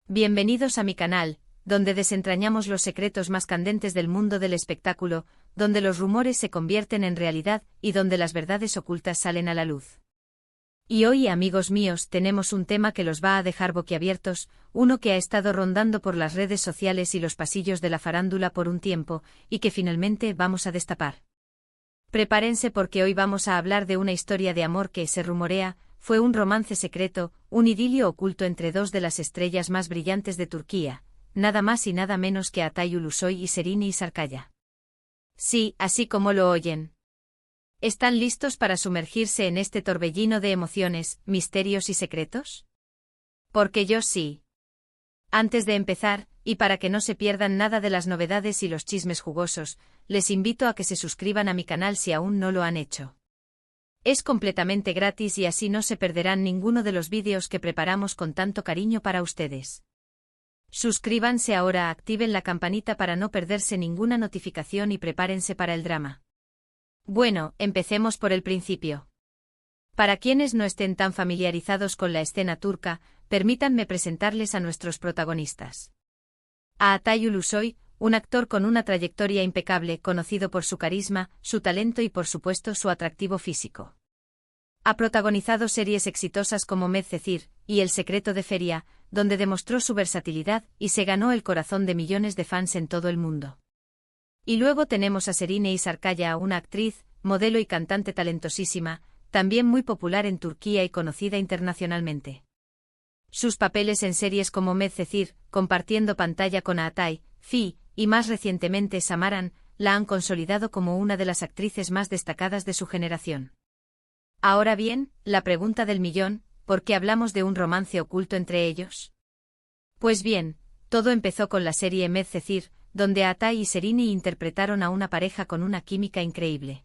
Bienvenidos a mi canal, donde desentrañamos los secretos más candentes del mundo del espectáculo, donde los rumores se convierten en realidad y donde las verdades ocultas salen a la luz. Y hoy, amigos míos, tenemos un tema que los va a dejar boquiabiertos, uno que ha estado rondando por las redes sociales y los pasillos de la farándula por un tiempo, y que finalmente vamos a destapar. Prepárense porque hoy vamos a hablar de una historia de amor que, se rumorea, fue un romance secreto, un idilio oculto entre dos de las estrellas más brillantes de Turquía, nada más y nada menos que Atay Ulusoy y Serini Sarıkaya. Sí, así como lo oyen. ¿Están listos para sumergirse en este torbellino de emociones, misterios y secretos? Porque yo sí. Antes de empezar, y para que no se pierdan nada de las novedades y los chismes jugosos, les invito a que se suscriban a mi canal si aún no lo han hecho. Es completamente gratis y así no se perderán ninguno de los vídeos que preparamos con tanto cariño para ustedes. Suscríbanse ahora, activen la campanita para no perderse ninguna notificación y prepárense para el drama. Bueno, empecemos por el principio. Para quienes no estén tan familiarizados con la escena turca, permítanme presentarles a nuestros protagonistas. A Atay Ulusoy, un actor con una trayectoria impecable, conocido por su carisma, su talento y por supuesto su atractivo físico. Ha protagonizado series exitosas como Medcezir y El secreto de Feria, donde demostró su versatilidad y se ganó el corazón de millones de fans en todo el mundo. Y luego tenemos a Serini Sarıkaya, una actriz, modelo y cantante talentosísima, también muy popular en Turquía y conocida internacionalmente. Sus papeles en series como Medcezir, compartiendo pantalla con Atay, Fi, y más recientemente Samaran, la han consolidado como una de las actrices más destacadas de su generación. Ahora bien, la pregunta del millón, ¿por qué hablamos de un romance oculto entre ellos? Pues bien, todo empezó con la serie Medcezir, donde Atay y Serini interpretaron a una pareja con una química increíble.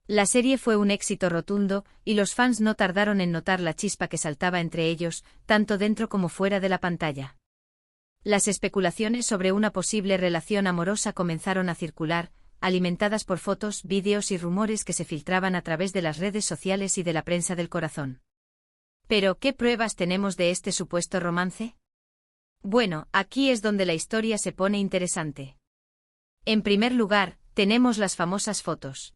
La serie fue un éxito rotundo, y los fans no tardaron en notar la chispa que saltaba entre ellos, tanto dentro como fuera de la pantalla. Las especulaciones sobre una posible relación amorosa comenzaron a circular, alimentadas por fotos, vídeos y rumores que se filtraban a través de las redes sociales y de la prensa del corazón. Pero, ¿qué pruebas tenemos de este supuesto romance? Bueno, aquí es donde la historia se pone interesante. En primer lugar, tenemos las famosas fotos.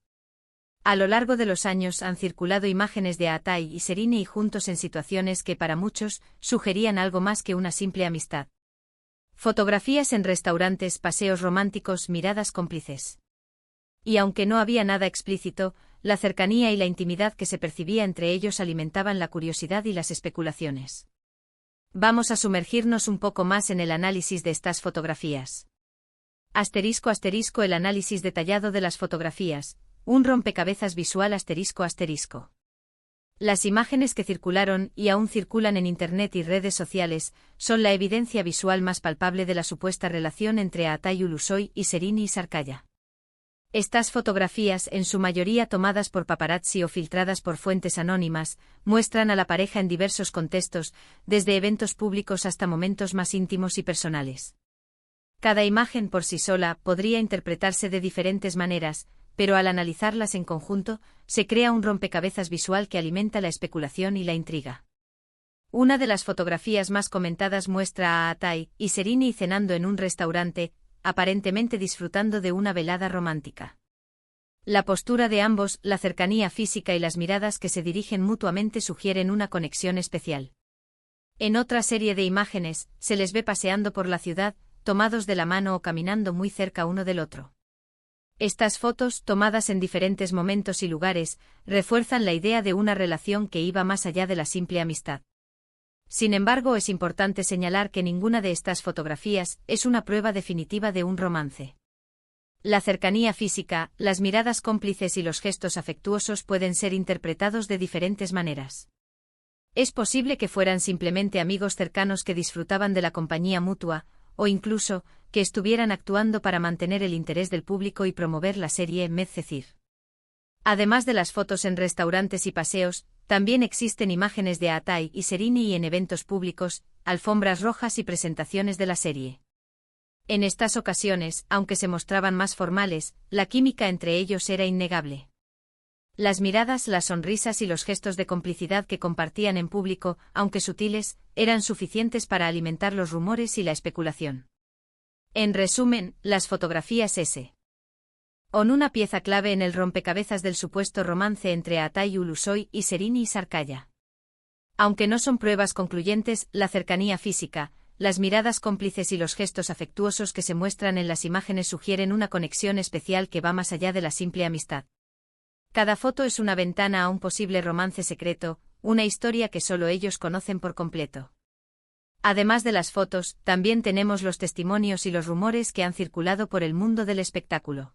A lo largo de los años han circulado imágenes de Atay y Serini juntos en situaciones que para muchos sugerían algo más que una simple amistad. Fotografías en restaurantes, paseos románticos, miradas cómplices. Y aunque no había nada explícito, la cercanía y la intimidad que se percibía entre ellos alimentaban la curiosidad y las especulaciones. Vamos a sumergirnos un poco más en el análisis de estas fotografías. *** El análisis detallado de las fotografías, un rompecabezas visual ***. Las imágenes que circularon y aún circulan en Internet y redes sociales son la evidencia visual más palpable de la supuesta relación entre Atay Ulusoy y Serini Sarıkaya. Estas fotografías, en su mayoría tomadas por paparazzi o filtradas por fuentes anónimas, muestran a la pareja en diversos contextos, desde eventos públicos hasta momentos más íntimos y personales. Cada imagen por sí sola podría interpretarse de diferentes maneras, pero al analizarlas en conjunto, se crea un rompecabezas visual que alimenta la especulación y la intriga. Una de las fotografías más comentadas muestra a Atay y Serini cenando en un restaurante, aparentemente disfrutando de una velada romántica. La postura de ambos, la cercanía física y las miradas que se dirigen mutuamente sugieren una conexión especial. En otra serie de imágenes, se les ve paseando por la ciudad, tomados de la mano o caminando muy cerca uno del otro. Estas fotos, tomadas en diferentes momentos y lugares, refuerzan la idea de una relación que iba más allá de la simple amistad. Sin embargo, es importante señalar que ninguna de estas fotografías es una prueba definitiva de un romance. La cercanía física, las miradas cómplices y los gestos afectuosos pueden ser interpretados de diferentes maneras. Es posible que fueran simplemente amigos cercanos que disfrutaban de la compañía mutua, o incluso, que estuvieran actuando para mantener el interés del público y promover la serie Medcezir. Además de las fotos en restaurantes y paseos, también existen imágenes de Atay y Serini en eventos públicos, alfombras rojas y presentaciones de la serie. En estas ocasiones, aunque se mostraban más formales, la química entre ellos era innegable. Las miradas, las sonrisas y los gestos de complicidad que compartían en público, aunque sutiles, eran suficientes para alimentar los rumores y la especulación. En resumen, las fotografías S. Son una pieza clave en el rompecabezas del supuesto romance entre Altay Ulusoy y Serini Sarkaya. Aunque no son pruebas concluyentes, la cercanía física, las miradas cómplices y los gestos afectuosos que se muestran en las imágenes sugieren una conexión especial que va más allá de la simple amistad. Cada foto es una ventana a un posible romance secreto, una historia que solo ellos conocen por completo. Además de las fotos, también tenemos los testimonios y los rumores que han circulado por el mundo del espectáculo.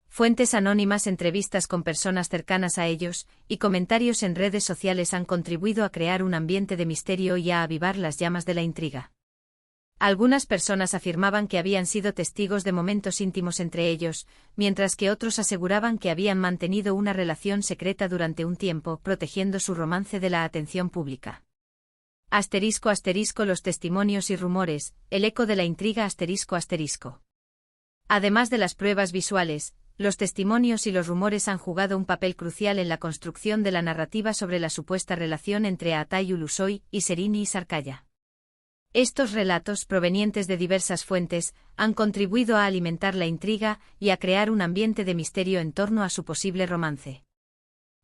Fuentes anónimas, entrevistas con personas cercanas a ellos, y comentarios en redes sociales han contribuido a crear un ambiente de misterio y a avivar las llamas de la intriga. Algunas personas afirmaban que habían sido testigos de momentos íntimos entre ellos, mientras que otros aseguraban que habían mantenido una relación secreta durante un tiempo, protegiendo su romance de la atención pública. *** Los testimonios y rumores, el eco de la intriga ***. Además de las pruebas visuales, los testimonios y los rumores han jugado un papel crucial en la construcción de la narrativa sobre la supuesta relación entre Altay Ulusoy y Serini Sarkaya. Estos relatos, provenientes de diversas fuentes, han contribuido a alimentar la intriga y a crear un ambiente de misterio en torno a su posible romance.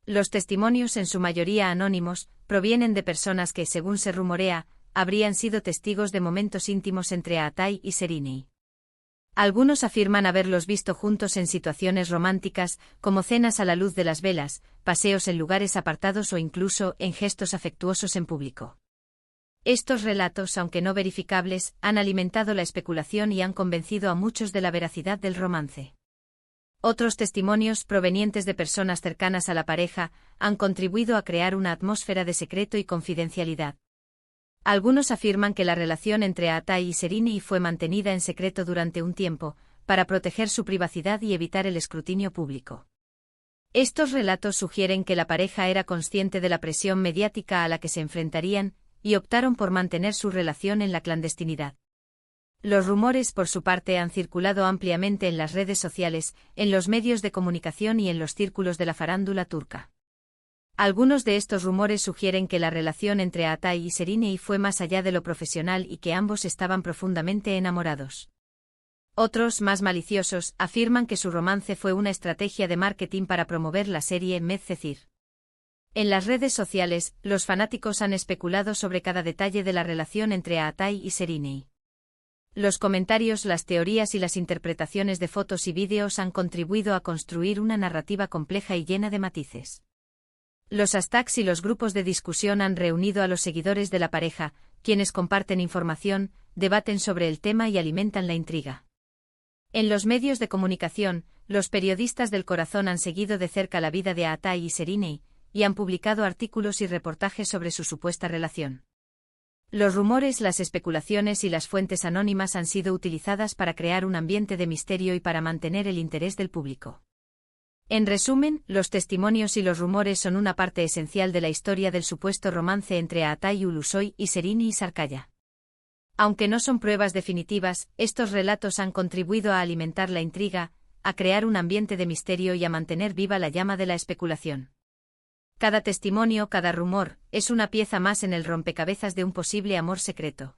Los testimonios, en su mayoría anónimos, provienen de personas que, según se rumorea, habrían sido testigos de momentos íntimos entre Altay y Serini. Algunos afirman haberlos visto juntos en situaciones románticas, como cenas a la luz de las velas, paseos en lugares apartados o incluso en gestos afectuosos en público. Estos relatos, aunque no verificables, han alimentado la especulación y han convencido a muchos de la veracidad del romance. Otros testimonios, provenientes de personas cercanas a la pareja, han contribuido a crear una atmósfera de secreto y confidencialidad. Algunos afirman que la relación entre Altay y Serini fue mantenida en secreto durante un tiempo, para proteger su privacidad y evitar el escrutinio público. Estos relatos sugieren que la pareja era consciente de la presión mediática a la que se enfrentarían, y optaron por mantener su relación en la clandestinidad. Los rumores, por su parte, han circulado ampliamente en las redes sociales, en los medios de comunicación y en los círculos de la farándula turca. Algunos de estos rumores sugieren que la relación entre Altay y Serini fue más allá de lo profesional y que ambos estaban profundamente enamorados. Otros, más maliciosos, afirman que su romance fue una estrategia de marketing para promover la serie Medcezir. En las redes sociales, los fanáticos han especulado sobre cada detalle de la relación entre Altay y Serini. Los comentarios, las teorías y las interpretaciones de fotos y vídeos han contribuido a construir una narrativa compleja y llena de matices. Los hashtags y los grupos de discusión han reunido a los seguidores de la pareja, quienes comparten información, debaten sobre el tema y alimentan la intriga. En los medios de comunicación, los periodistas del corazón han seguido de cerca la vida de Altay y Serini, y han publicado artículos y reportajes sobre su supuesta relación. Los rumores, las especulaciones y las fuentes anónimas han sido utilizadas para crear un ambiente de misterio y para mantener el interés del público. En resumen, los testimonios y los rumores son una parte esencial de la historia del supuesto romance entre Altay Ulusoy y Serini Sarkaya. Aunque no son pruebas definitivas, estos relatos han contribuido a alimentar la intriga, a crear un ambiente de misterio y a mantener viva la llama de la especulación. Cada testimonio, cada rumor, es una pieza más en el rompecabezas de un posible amor secreto.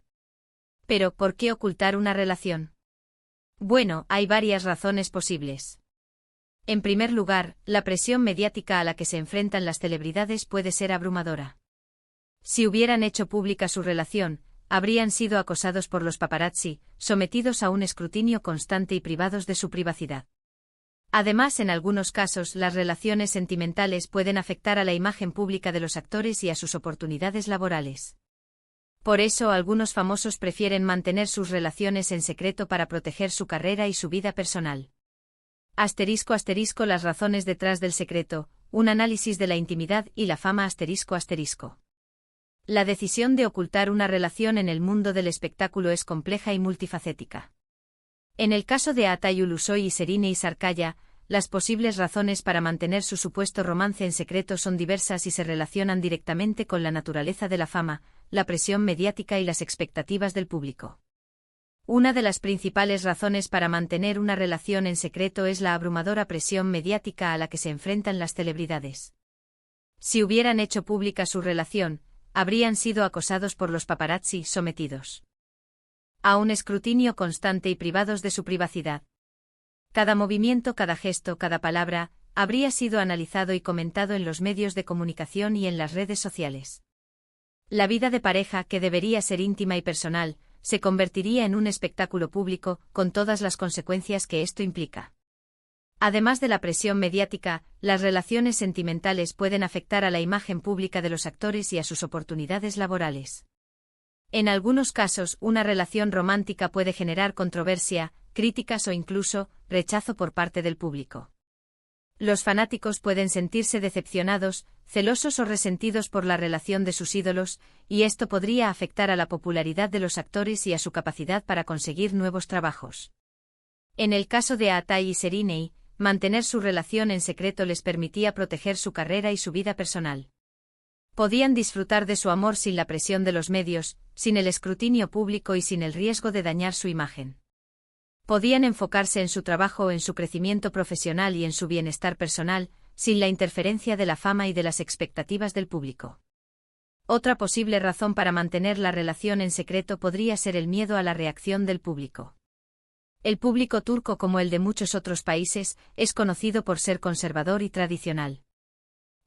Pero, ¿por qué ocultar una relación? Bueno, hay varias razones posibles. En primer lugar, la presión mediática a la que se enfrentan las celebridades puede ser abrumadora. Si hubieran hecho pública su relación, habrían sido acosados por los paparazzi, sometidos a un escrutinio constante y privados de su privacidad. Además, en algunos casos, las relaciones sentimentales pueden afectar a la imagen pública de los actores y a sus oportunidades laborales. Por eso, algunos famosos prefieren mantener sus relaciones en secreto para proteger su carrera y su vida personal. ***, las razones detrás del secreto, un análisis de la intimidad y la fama ***. La decisión de ocultar una relación en el mundo del espectáculo es compleja y multifacética. En el caso de Altay Ulusoy y Serini Sarkaya, las posibles razones para mantener su supuesto romance en secreto son diversas y se relacionan directamente con la naturaleza de la fama, la presión mediática y las expectativas del público. Una de las principales razones para mantener una relación en secreto es la abrumadora presión mediática a la que se enfrentan las celebridades. Si hubieran hecho pública su relación, habrían sido acosados por los paparazzi, sometidos a un escrutinio constante y privados de su privacidad. Cada movimiento, cada gesto, cada palabra, habría sido analizado y comentado en los medios de comunicación y en las redes sociales. La vida de pareja, que debería ser íntima y personal, se convertiría en un espectáculo público, con todas las consecuencias que esto implica. Además de la presión mediática, las relaciones sentimentales pueden afectar a la imagen pública de los actores y a sus oportunidades laborales. En algunos casos, una relación romántica puede generar controversia, críticas o incluso rechazo por parte del público. Los fanáticos pueden sentirse decepcionados, celosos o resentidos por la relación de sus ídolos, y esto podría afectar a la popularidad de los actores y a su capacidad para conseguir nuevos trabajos. En el caso de Atai y Serinei, mantener su relación en secreto les permitía proteger su carrera y su vida personal. Podían disfrutar de su amor sin la presión de los medios, sin el escrutinio público y sin el riesgo de dañar su imagen. Podían enfocarse en su trabajo, en su crecimiento profesional y en su bienestar personal, sin la interferencia de la fama y de las expectativas del público. Otra posible razón para mantener la relación en secreto podría ser el miedo a la reacción del público. El público turco, como el de muchos otros países, es conocido por ser conservador y tradicional.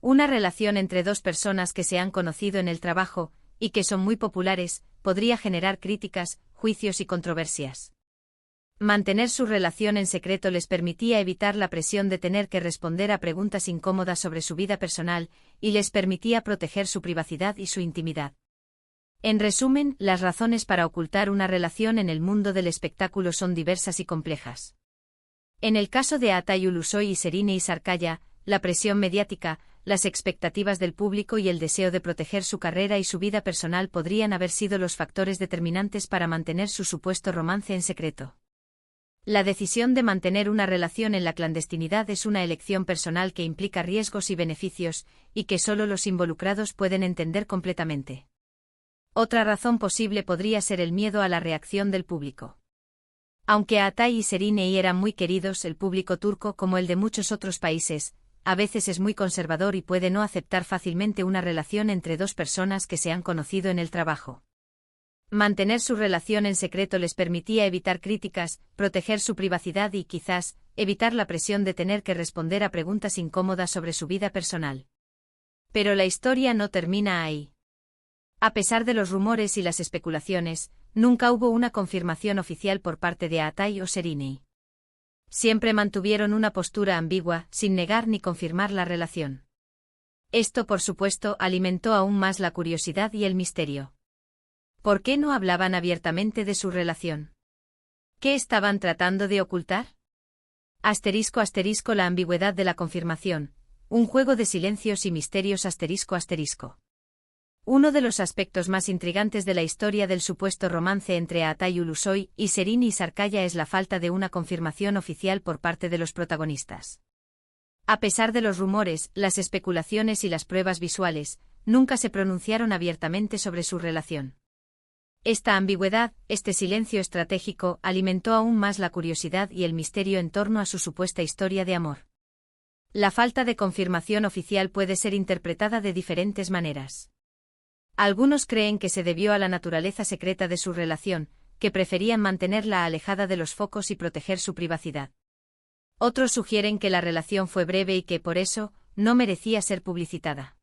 Una relación entre dos personas que se han conocido en el trabajo, y que son muy populares, podría generar críticas, juicios y controversias. Mantener su relación en secreto les permitía evitar la presión de tener que responder a preguntas incómodas sobre su vida personal, y les permitía proteger su privacidad y su intimidad. En resumen, las razones para ocultar una relación en el mundo del espectáculo son diversas y complejas. En el caso de Atai Ulusoy y Serinei Sarkaya, la presión mediática, las expectativas del público y el deseo de proteger su carrera y su vida personal podrían haber sido los factores determinantes para mantener su supuesto romance en secreto. La decisión de mantener una relación en la clandestinidad es una elección personal que implica riesgos y beneficios, y que solo los involucrados pueden entender completamente. Otra razón posible podría ser el miedo a la reacción del público. Aunque Atai y Serinei eran muy queridos, el público turco, como el de muchos otros países, a veces es muy conservador y puede no aceptar fácilmente una relación entre dos personas que se han conocido en el trabajo. Mantener su relación en secreto les permitía evitar críticas, proteger su privacidad y, quizás, evitar la presión de tener que responder a preguntas incómodas sobre su vida personal. Pero la historia no termina ahí. A pesar de los rumores y las especulaciones, nunca hubo una confirmación oficial por parte de Atai o Serinei. Siempre mantuvieron una postura ambigua, sin negar ni confirmar la relación. Esto, por supuesto, alimentó aún más la curiosidad y el misterio. ¿Por qué no hablaban abiertamente de su relación? ¿Qué estaban tratando de ocultar? *** La ambigüedad de la confirmación, un juego de silencios y misterios ***. Uno de los aspectos más intrigantes de la historia del supuesto romance entre Atai Ulusoy y Serinei Sarkaya es la falta de una confirmación oficial por parte de los protagonistas. A pesar de los rumores, las especulaciones y las pruebas visuales, nunca se pronunciaron abiertamente sobre su relación. Esta ambigüedad, este silencio estratégico, alimentó aún más la curiosidad y el misterio en torno a su supuesta historia de amor. La falta de confirmación oficial puede ser interpretada de diferentes maneras. Algunos creen que se debió a la naturaleza secreta de su relación, que preferían mantenerla alejada de los focos y proteger su privacidad. Otros sugieren que la relación fue breve y que, por eso, no merecía ser publicitada.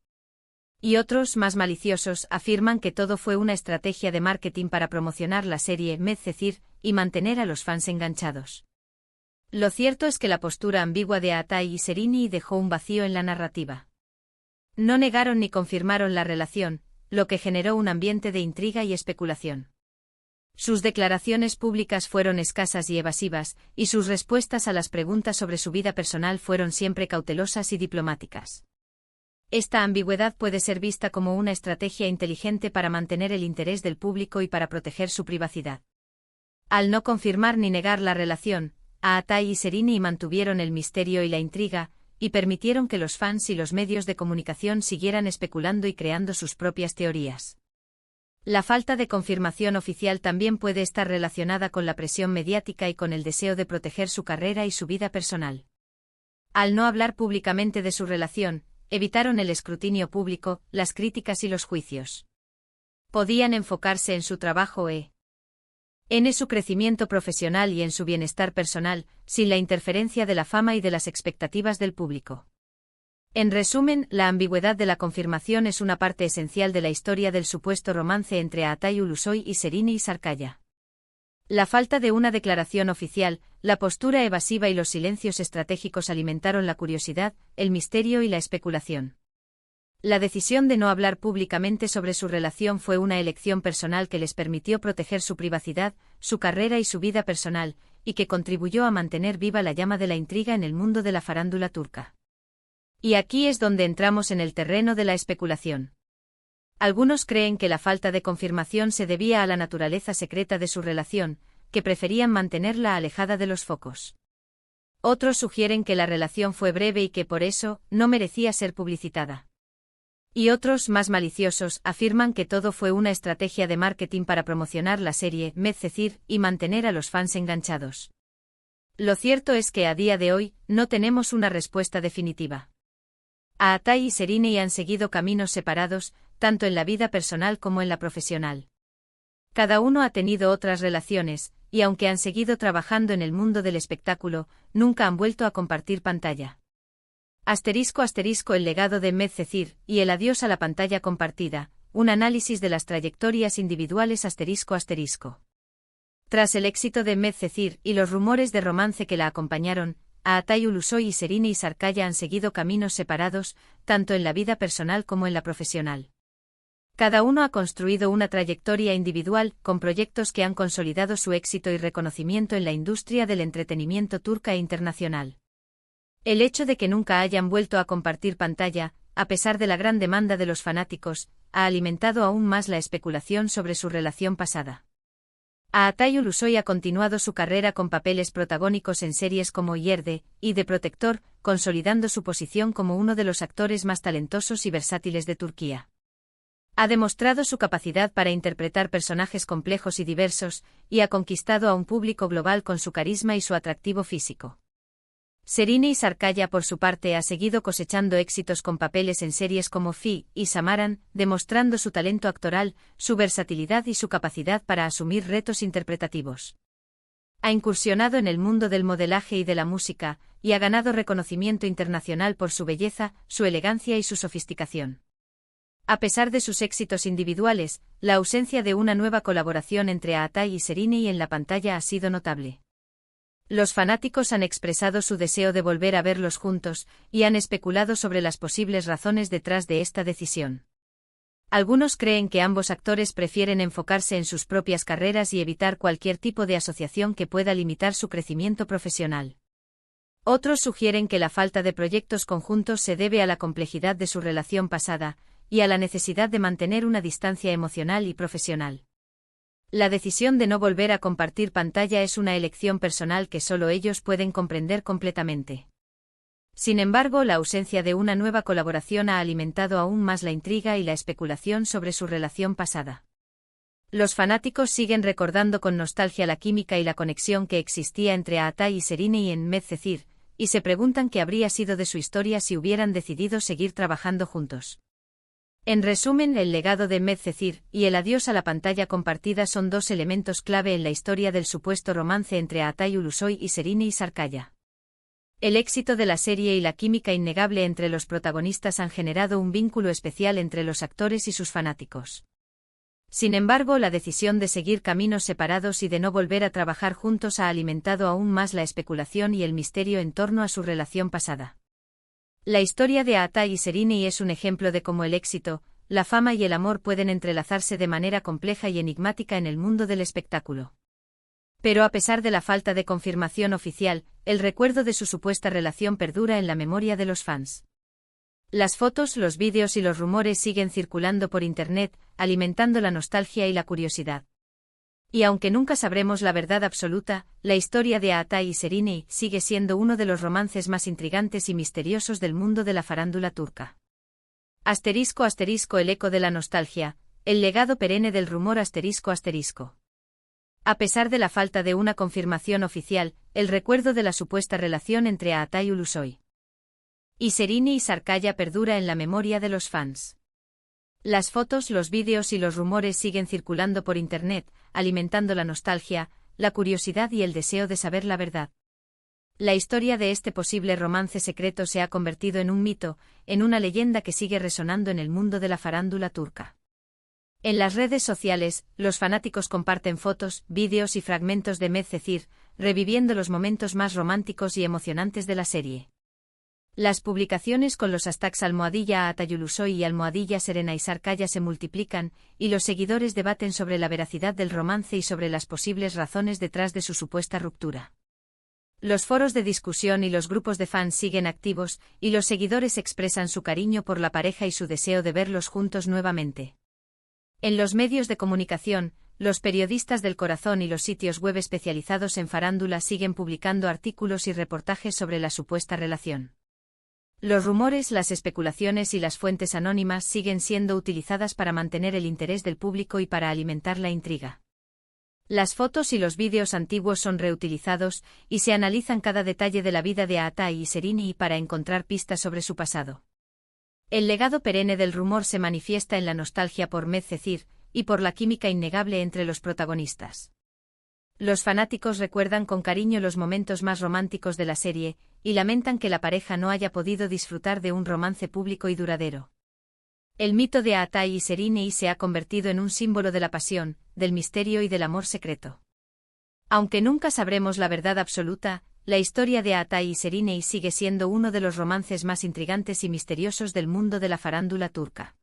Y otros, más maliciosos, afirman que todo fue una estrategia de marketing para promocionar la serie Medcezir y mantener a los fans enganchados. Lo cierto es que la postura ambigua de Atai y Serinei dejó un vacío en la narrativa. No negaron ni confirmaron la relación, lo que generó un ambiente de intriga y especulación. Sus declaraciones públicas fueron escasas y evasivas, y sus respuestas a las preguntas sobre su vida personal fueron siempre cautelosas y diplomáticas. Esta ambigüedad puede ser vista como una estrategia inteligente para mantener el interés del público y para proteger su privacidad. Al no confirmar ni negar la relación, Atai y Serinei mantuvieron el misterio y la intriga, y permitieron que los fans y los medios de comunicación siguieran especulando y creando sus propias teorías. La falta de confirmación oficial también puede estar relacionada con la presión mediática y con el deseo de proteger su carrera y su vida personal. Al no hablar públicamente de su relación, evitaron el escrutinio público, las críticas y los juicios. Podían enfocarse en su trabajo en su crecimiento profesional y en su bienestar personal, sin la interferencia de la fama y de las expectativas del público. En resumen, la ambigüedad de la confirmación es una parte esencial de la historia del supuesto romance entre Aatay Ulusoy y Serrini Sarkaya. La falta de una declaración oficial, la postura evasiva y los silencios estratégicos alimentaron la curiosidad, el misterio y la especulación. La decisión de no hablar públicamente sobre su relación fue una elección personal que les permitió proteger su privacidad, su carrera y su vida personal, y que contribuyó a mantener viva la llama de la intriga en el mundo de la farándula turca. Y aquí es donde entramos en el terreno de la especulación. Algunos creen que la falta de confirmación se debía a la naturaleza secreta de su relación, que preferían mantenerla alejada de los focos. Otros sugieren que la relación fue breve y que por eso no merecía ser publicitada. Y otros, más maliciosos, afirman que todo fue una estrategia de marketing para promocionar la serie Medcezir y mantener a los fans enganchados. Lo cierto es que a día de hoy no tenemos una respuesta definitiva. Aatay y Serrini han seguido caminos separados, tanto en la vida personal como en la profesional. Cada uno ha tenido otras relaciones, y aunque han seguido trabajando en el mundo del espectáculo, nunca han vuelto a compartir pantalla. *** El legado de Medcezir y el adiós a la pantalla compartida, un análisis de las trayectorias individuales ***. Tras el éxito de Medcezir y los rumores de romance que la acompañaron, Aatay Ulusoy y Serrini Sarkaya han seguido caminos separados, tanto en la vida personal como en la profesional. Cada uno ha construido una trayectoria individual, con proyectos que han consolidado su éxito y reconocimiento en la industria del entretenimiento turca e internacional. El hecho de que nunca hayan vuelto a compartir pantalla, a pesar de la gran demanda de los fanáticos, ha alimentado aún más la especulación sobre su relación pasada. Aatay Ulusoy ha continuado su carrera con papeles protagónicos en series como Yerde y The Protector, consolidando su posición como uno de los actores más talentosos y versátiles de Turquía. Ha demostrado su capacidad para interpretar personajes complejos y diversos, y ha conquistado a un público global con su carisma y su atractivo físico. Serrini Sarkaya, por su parte, ha seguido cosechando éxitos con papeles en series como Fi y Samaran, demostrando su talento actoral, su versatilidad y su capacidad para asumir retos interpretativos. Ha incursionado en el mundo del modelaje y de la música, y ha ganado reconocimiento internacional por su belleza, su elegancia y su sofisticación. A pesar de sus éxitos individuales, la ausencia de una nueva colaboración entre Aatay y Serrini en la pantalla ha sido notable. Los fanáticos han expresado su deseo de volver a verlos juntos, y han especulado sobre las posibles razones detrás de esta decisión. Algunos creen que ambos actores prefieren enfocarse en sus propias carreras y evitar cualquier tipo de asociación que pueda limitar su crecimiento profesional. Otros sugieren que la falta de proyectos conjuntos se debe a la complejidad de su relación pasada, y a la necesidad de mantener una distancia emocional y profesional. La decisión de no volver a compartir pantalla es una elección personal que solo ellos pueden comprender completamente. Sin embargo, la ausencia de una nueva colaboración ha alimentado aún más la intriga y la especulación sobre su relación pasada. Los fanáticos siguen recordando con nostalgia la química y la conexión que existía entre Aatay y Serrini en Medcezir, y se preguntan qué habría sido de su historia si hubieran decidido seguir trabajando juntos. En resumen, el legado de Medcezir y el adiós a la pantalla compartida son dos elementos clave en la historia del supuesto romance entre Aatay Ulusoy y Serrini Sarkaya. El éxito de la serie y la química innegable entre los protagonistas han generado un vínculo especial entre los actores y sus fanáticos. Sin embargo, la decisión de seguir caminos separados y de no volver a trabajar juntos ha alimentado aún más la especulación y el misterio en torno a su relación pasada. La historia de Aatay y Serrini es un ejemplo de cómo el éxito, la fama y el amor pueden entrelazarse de manera compleja y enigmática en el mundo del espectáculo. Pero a pesar de la falta de confirmación oficial, el recuerdo de su supuesta relación perdura en la memoria de los fans. Las fotos, los vídeos y los rumores siguen circulando por Internet, alimentando la nostalgia y la curiosidad. Y aunque nunca sabremos la verdad absoluta, la historia de Aatay y Serrini sigue siendo uno de los romances más intrigantes y misteriosos del mundo de la farándula turca. *** El eco de la nostalgia, el legado perenne del rumor *****. A pesar de la falta de una confirmación oficial, el recuerdo de la supuesta relación entre Aatai Ulusoy y Serine Isarkaya perdura en la memoria de los fans. Las fotos, los vídeos y los rumores siguen circulando por Internet, alimentando la nostalgia, la curiosidad y el deseo de saber la verdad. La historia de este posible romance secreto se ha convertido en un mito, en una leyenda que sigue resonando en el mundo de la farándula turca. En las redes sociales, los fanáticos comparten fotos, vídeos y fragmentos de Medcezir, reviviendo los momentos más románticos y emocionantes de la serie. Las publicaciones con los hashtags @Aatai Ulusoy y @Serena Isarkaya se multiplican, y los seguidores debaten sobre la veracidad del romance y sobre las posibles razones detrás de su supuesta ruptura. Los foros de discusión y los grupos de fans siguen activos, y los seguidores expresan su cariño por la pareja y su deseo de verlos juntos nuevamente. En los medios de comunicación, los periodistas del corazón y los sitios web especializados en farándula siguen publicando artículos y reportajes sobre la supuesta relación. Los rumores, las especulaciones y las fuentes anónimas siguen siendo utilizadas para mantener el interés del público y para alimentar la intriga. Las fotos y los vídeos antiguos son reutilizados, y se analizan cada detalle de la vida de Aatai y Serine para encontrar pistas sobre su pasado. El legado perenne del rumor se manifiesta en la nostalgia por Medcezir, y por la química innegable entre los protagonistas. Los fanáticos recuerdan con cariño los momentos más románticos de la serie, y lamentan que la pareja no haya podido disfrutar de un romance público y duradero. El mito de Aatai y Serine se ha convertido en un símbolo de la pasión, del misterio y del amor secreto. Aunque nunca sabremos la verdad absoluta, la historia de Aatai y Serine sigue siendo uno de los romances más intrigantes y misteriosos del mundo de la farándula turca.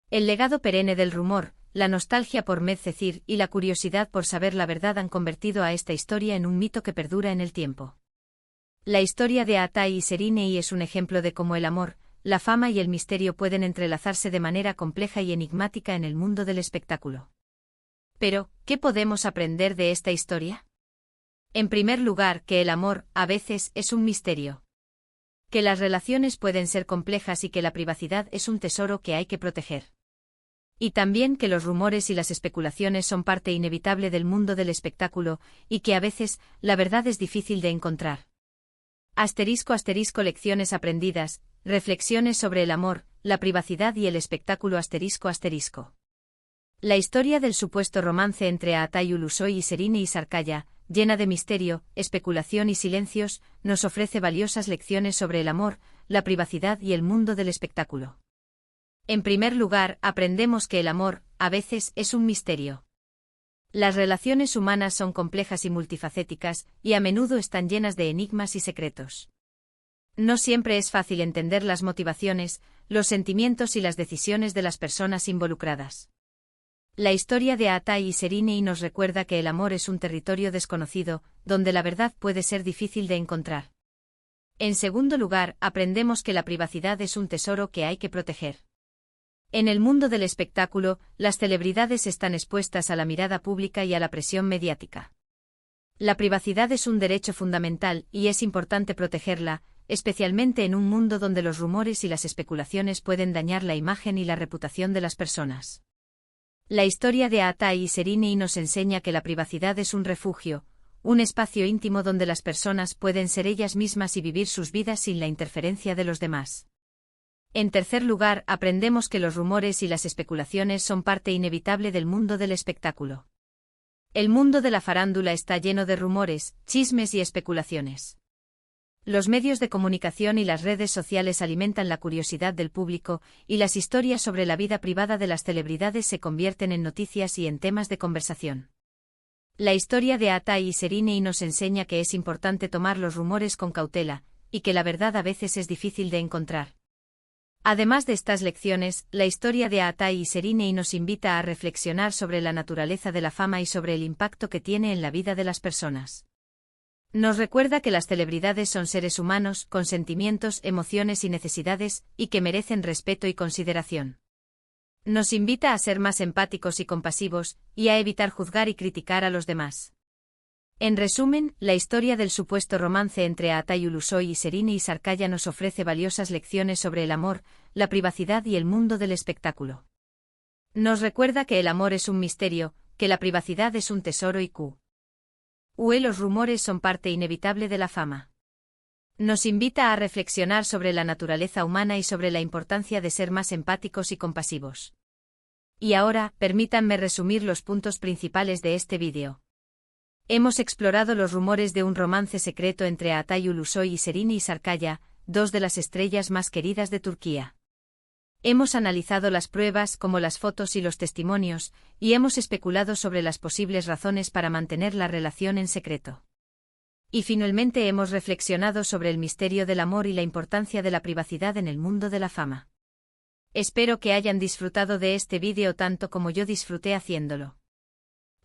El legado perenne del rumor, la nostalgia por Medcezir y la curiosidad por saber la verdad han convertido a esta historia en un mito que perdura en el tiempo. La historia de Aatai y Serine es un ejemplo de cómo el amor, la fama y el misterio pueden entrelazarse de manera compleja y enigmática en el mundo del espectáculo. Pero, ¿qué podemos aprender de esta historia? En primer lugar, que el amor, a veces, es un misterio. Que las relaciones pueden ser complejas y que la privacidad es un tesoro que hay que proteger. Y también que los rumores y las especulaciones son parte inevitable del mundo del espectáculo, y que a veces, la verdad es difícil de encontrar. ****, lecciones aprendidas, reflexiones sobre el amor, la privacidad y el espectáculo ****. La historia del supuesto romance entre Aatai Ulusoy y Serine Isarkaya, llena de misterio, especulación y silencios, nos ofrece valiosas lecciones sobre el amor, la privacidad y el mundo del espectáculo. En primer lugar, aprendemos que el amor, a veces, es un misterio. Las relaciones humanas son complejas y multifacéticas, y a menudo están llenas de enigmas y secretos. No siempre es fácil entender las motivaciones, los sentimientos y las decisiones de las personas involucradas. La historia de Aatai y Serine nos recuerda que el amor es un territorio desconocido, donde la verdad puede ser difícil de encontrar. En segundo lugar, aprendemos que la privacidad es un tesoro que hay que proteger. En el mundo del espectáculo, las celebridades están expuestas a la mirada pública y a la presión mediática. La privacidad es un derecho fundamental y es importante protegerla, especialmente en un mundo donde los rumores y las especulaciones pueden dañar la imagen y la reputación de las personas. La historia de Aatai y Serine nos enseña que la privacidad es un refugio, un espacio íntimo donde las personas pueden ser ellas mismas y vivir sus vidas sin la interferencia de los demás. En tercer lugar, aprendemos que los rumores y las especulaciones son parte inevitable del mundo del espectáculo. El mundo de la farándula está lleno de rumores, chismes y especulaciones. Los medios de comunicación y las redes sociales alimentan la curiosidad del público, y las historias sobre la vida privada de las celebridades se convierten en noticias y en temas de conversación. La historia de Aatai y Serine nos enseña que es importante tomar los rumores con cautela, y que la verdad a veces es difícil de encontrar. Además de estas lecciones, la historia de Aatai y Serine nos invita a reflexionar sobre la naturaleza de la fama y sobre el impacto que tiene en la vida de las personas. Nos recuerda que las celebridades son seres humanos, con sentimientos, emociones y necesidades, y que merecen respeto y consideración. Nos invita a ser más empáticos y compasivos, y a evitar juzgar y criticar a los demás. En resumen, la historia del supuesto romance entre Aatai Ulusoy y Serine Isarkaya nos ofrece valiosas lecciones sobre el amor, la privacidad y el mundo del espectáculo. Nos recuerda que el amor es un misterio, que la privacidad es un tesoro y los rumores son parte inevitable de la fama. Nos invita a reflexionar sobre la naturaleza humana y sobre la importancia de ser más empáticos y compasivos. Y ahora, permítanme resumir los puntos principales de este vídeo. Hemos explorado los rumores de un romance secreto entre Altay Ulusoy y Şerini Sarıkaya, dos de las estrellas más queridas de Turquía. Hemos analizado las pruebas como las fotos y los testimonios, y hemos especulado sobre las posibles razones para mantener la relación en secreto. Y finalmente hemos reflexionado sobre el misterio del amor y la importancia de la privacidad en el mundo de la fama. Espero que hayan disfrutado de este vídeo tanto como yo disfruté haciéndolo.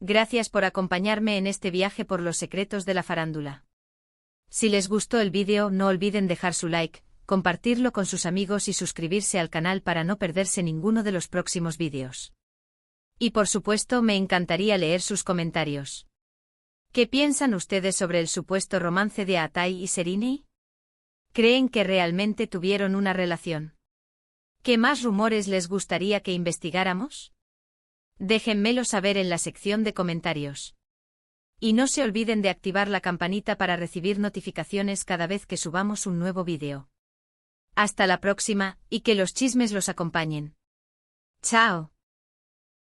Gracias por acompañarme en este viaje por los secretos de la farándula. Si les gustó el vídeo, no olviden dejar su like, compartirlo con sus amigos y suscribirse al canal para no perderse ninguno de los próximos vídeos. Y por supuesto, me encantaría leer sus comentarios. ¿Qué piensan ustedes sobre el supuesto romance de Altay y Şerini? ¿Creen que realmente tuvieron una relación? ¿Qué más rumores les gustaría que investigáramos? Déjenmelo saber en la sección de comentarios. Y no se olviden de activar la campanita para recibir notificaciones cada vez que subamos un nuevo vídeo. Hasta la próxima, y que los chismes los acompañen. ¡Chao!